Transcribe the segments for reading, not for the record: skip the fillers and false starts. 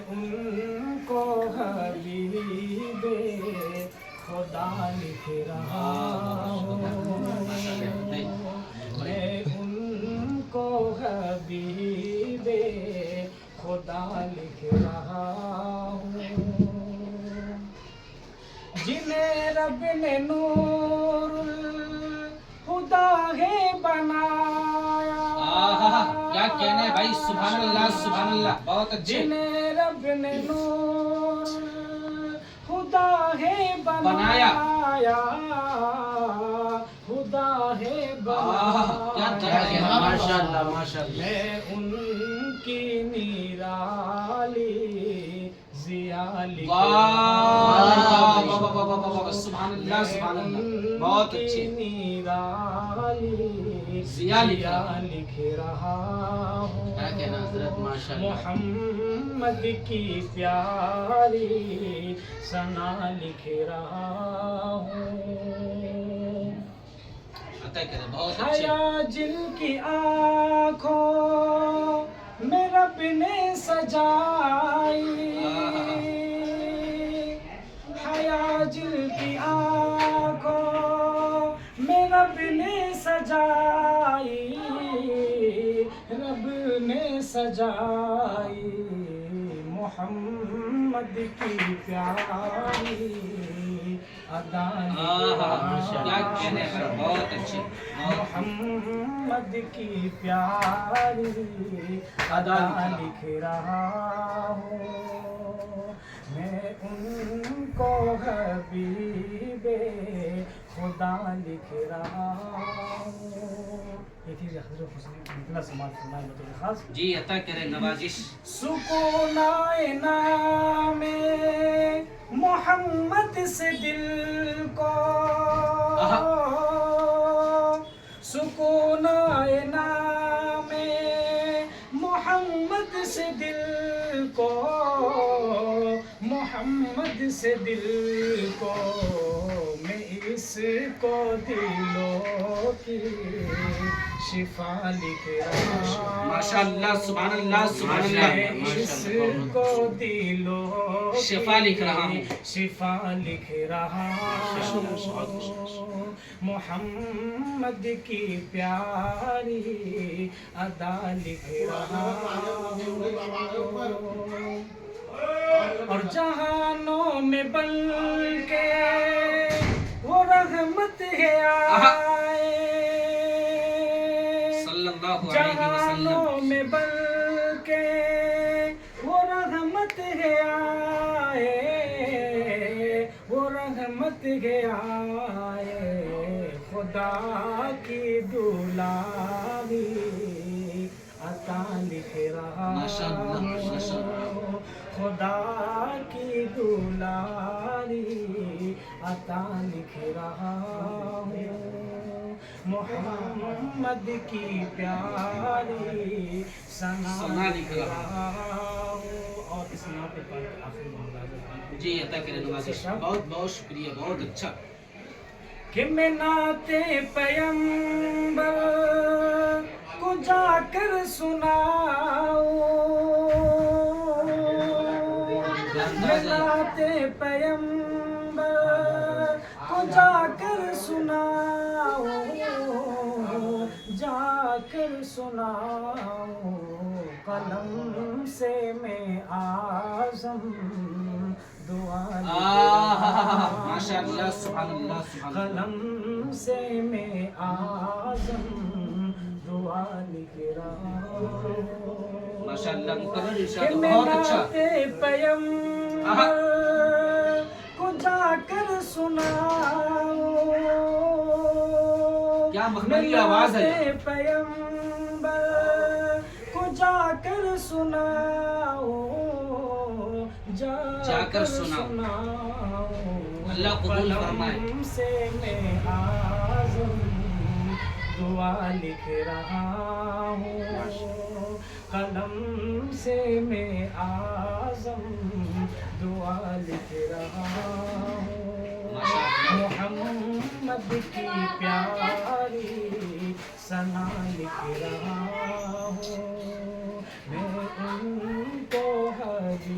ان کو حبیب خدا لکھ رہا ہوں، میں ان کو حبیب خدا لکھ رہا ہوں، جنہیں رب نے نور الہدیٰ ہے بنایا، کیا کہنے بھائی، سبحان اللہ سبحان اللہ، بہت اچھے. جنہیں رب نے نور الہدیٰ ہے بنایا، خدا ہے بنایا، ماشاء اللہ ماشاء اللہ. میں ان کی نرالی ضیا لکھ رہا ہوں، سبحان اللہ سبحان اللہ، بہت اچھے. نرالی ضیا لکھ رہا ہوں، کیا کہنا حضرت، ماشاء اللہ. محمد کی پیاری ثنا لکھ رہا ہوں، عطا کرے، بہت اچھے. حیا جن کی آنکھوں میں رب نے سجائی، حیا جن کی آنکھوں میں رب نے سجائی، رب نے سجائی، محمد کی پیاری ادا کیا کہنے ہیں، بہت اچھے. محمد کی پیاری ادا لکھ رہا ہوں، میں ان کو حبیب خدا لکھ رہا ہوں. یہ تھی حضرت حسین اتنا سماعت فرمائے بطور خاص. جی عطا کرے، نوازش. سکون آئے نام محمد سے دل کو، سکون آئے نام محمد سے دل کو، محمد سے دل کو، میں اس کو دلوں کی شفا لکھ رہا ہوں، ماشاء اللہ سبحان اللہ سبحان اللہ. میں اس کو دلوں شفا لکھ رہا ہوں، شفا لکھ رہا ہوں، محمد کی پیاری ادا لکھ رہا ہوں، اور جہانوں میں بن کے وہ رحمت ہے آئے، صلی اللہ علیہ جہانوں وسلم. میں بن کے وہ رحمت ہے آئے، وہ رحمت ہے آئے، خدا کی دلاری عطا لکھ رہا ماشاء اللہ ماشاء اللہ. ہوں، خدا کی دلاری عطا لکھ رہا ہوں، محمد کی پیاری ثنا لکھ رہا ہوں. اور اس نام پہ آخری محمد جی عطا کرے، نوازش. بہت بہت شکریہ، بہت اچھا. کہ میں نعت پیغمبر کو جا کر سناؤں، میں نعت پیغمبر کو جا کر سناؤں، جا کر سناؤں، قلم سے میں اعظم دعا ماشاء اللہ سبحان اللہ سبحان اللہ. قلم سے میں اعظم دعا لکھ رہا ہوں، ماشاء اللہ مکرر کہ ارشاد، میں بہت اچھا. نعت پیغمبر کو جا کر سناؤں، کیا مخملی آواز ہے. نعت پیغمبر کو جا کر سناؤں، جا کر سناؤں، اللہ قبول فرمائے. قلم سے میں اعظم دعا لکھ رہا ہوں، قلم سے میں اعظم دعا لکھ رہا ہوں، محمد کی پیاری ثنا لکھ رہا ہوں، میں ان کو حبیب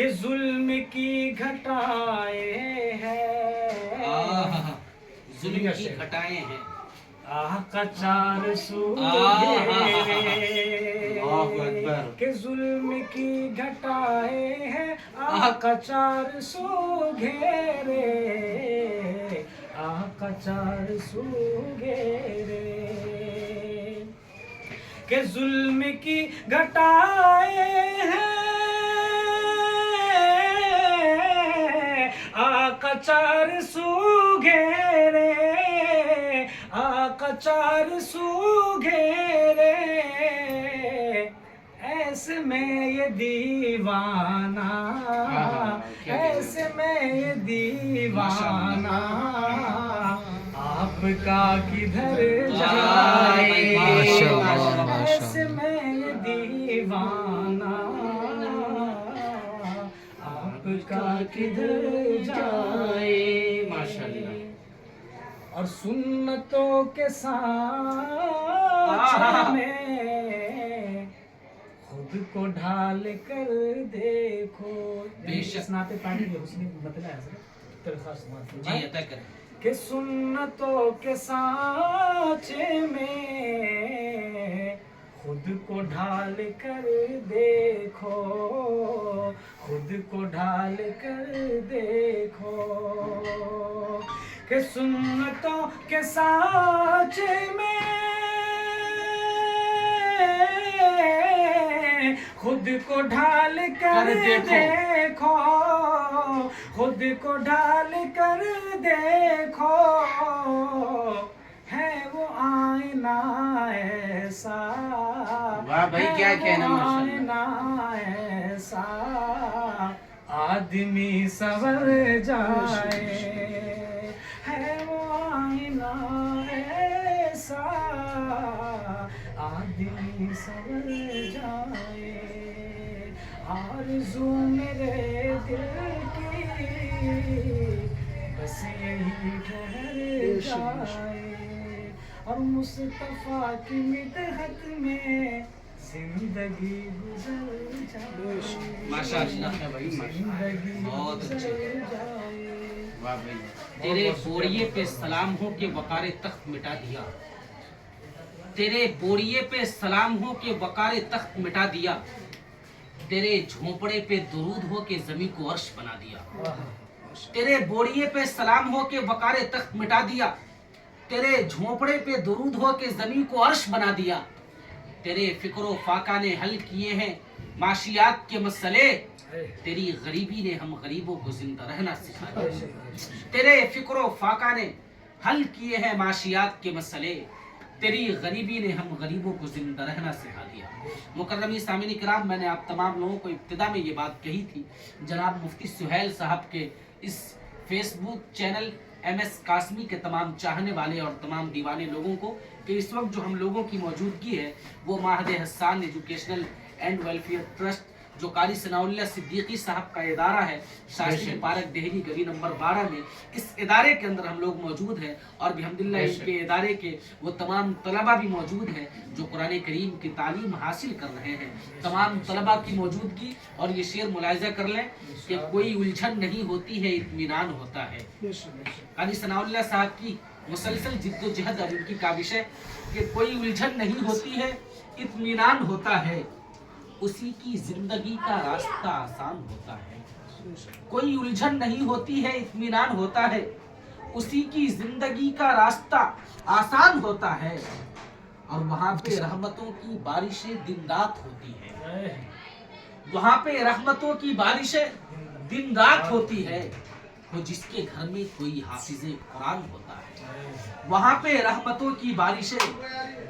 کہ ظلم کی گھٹائیں ہیں، ظلم کی گھٹائیں ہیں، آہ کا چار سو کہ ظلم کی گھٹائیں ہیں، آہ کا چار سو گھیرے، آہ کا چار سو گھیرے، کہ ظلم کی گھٹائیں ہیں، آقا چار سو گھیرے، آقا چار سو گھیرے، ایسے میں یہ دیوانہ، ایسے میں یہ دیوانہ، آپ کا کدھر جائے، ایسے میں یہ دیوانہ، آپ کا کدھر جائے، ماشاءاللہ۔ اور سنتوں کے ساتھ میں خود کو ڈھال کر دیکھو، بے شک نعت پاک میں حسن مطلع ہے حضرت درخواست جی عطا کریں کہ سنتوں کے سانچے میں خود کو ڈھال کر دیکھو، خود کو ڈھال کر دیکھو، کہ سنتوں کے سانچے میں خود کو ڈھال کر دیکھو، خود کو ڈھال کر دیکھو، ہے وہ آئینہ ایسا، واہ بھائی کیا کہنا، آئینہ ایسا آدمی سنور جائے، ہے وہ آئینہ ایسا آدمی سنور جائے، آرزو میرے دل کی بس یہی ٹھہر جائے، اور مصطفیٰ کی مدحت میں زندگی گزر جائے، ماشاءاللہ زندگی بہت گزر اچھے۔ جائے۔ واہ بھائی، تیرے بوریے پہ سلام ہو کے وقار تخت مٹا دیا، تیرے بوریے پہ سلام ہو کے وقار تخت مٹا دیا، تیرے جھونپڑے پہ درود ہو کے زمین کو عرش بنا دیا، تیرے بوریے پہ سلام ہو کے وقار تخت مٹا دیا، تیرے جھونپڑے پہ درود ہو کے زمین کو عرش بنا دیا، تیرے فکر و فاقہ نے حل کیے ہیں معاشیات کے مسئلے، تیری غریبی نے ہم غریبوں کو زندہ رہنا سکھا دیا، تیرے فکر و فاقہ نے حل کیے ہیں معاشیات کے مسئلے، تیری غریبی نے ہم غریبوں کو زندہ رہنا سکھا دیا۔ مکرمی سامعین کرام، میں نے آپ تمام لوگوں کو ابتدا میں یہ بات کہی تھی، جناب مفتی سہیل صاحب کے اس فیس بک چینل MS قاسمی کے تمام چاہنے والے اور تمام دیوانے لوگوں کو کہ اس وقت جو ہم لوگوں کی موجودگی ہے وہ معہد حسان ایجوکیشنل اینڈ ویلفیئر ٹرسٹ جو قاری ثناء اللہ صدیقی صاحب کا ادارہ ہے، شاشتری پارک دہلی گلی نمبر 12 میں، اس ادارے کے اندر ہم لوگ موجود ہیں، اور بحمداللہ اس کے ادارے کے وہ تمام طلبہ بھی موجود ہیں جو قرآن کریم کی تعلیم حاصل کر رہے ہیں، تمام طلبہ کی موجودگی، اور یہ شعر ملاحظہ کر لیں کہ کوئی الجھن نہیں ہوتی ہے، اطمینان ہوتا ہے۔ قاری ثناء اللہ صاحب کی مسلسل جد و جہد اور ان کی کاوش ہے کہ کوئی الجھن نہیں ہوتی ہے، اطمینان ہوتا ہے، اسی کی زندگی کا راستہ آسان ہوتا ہے، کوئی الجھن نہیں ہوتی ہے، اطمینان ہوتا ہے، اسی کی زندگی کا راستہ آسان ہوتا ہے، اور وہاں پہ رحمتوں کی بارشیں دن رات ہوتی ہے، وہاں پہ رحمتوں کی بارشیں دن رات ہوتی ہے، وہ جس کے گھر میں کوئی حافظ قرآن ہوتا ہے، وہاں پہ رحمتوں کی بارشیں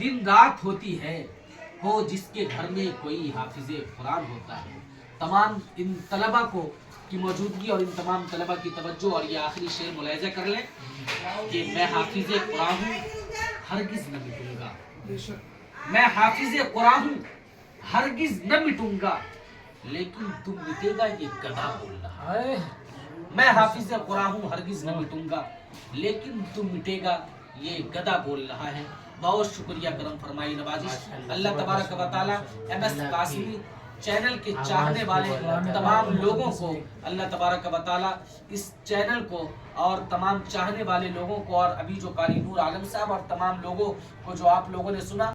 دن رات ہوتی ہے، ہو جس کے گھر میں کوئی حافظ قرآن ہوتا ہے۔ تمام ان طلبہ کو کی موجودگی اور ان تمام طلبہ کی توجہ، اور یہ آخری شعر ملاحظہ کر لیں کہ میں حافظ قرآن ہوں ہرگز نہ مٹوں گا، میں حافظ قرآن ہوں ہرگز نہ مٹوں گا، لیکن تم مٹے گا یہ گدھا بول رہا ہے، میں حافظ قرآن ہوں ہرگز نہ مٹوں گا، لیکن تم مٹے گا یہ گدھا بول رہا ہے۔ بہت شکریہ، کرم فرمائی نوازش اللہ تبارک و تعالی MS قاسمی چینل کے چاہنے والے تمام لوگوں کو اللہ تبارک و تعالیٰ اس چینل کو اور تمام چاہنے والے لوگوں کو، اور ابھی جو قاری نور عالم صاحب اور تمام لوگوں کو جو آپ لوگوں نے سنا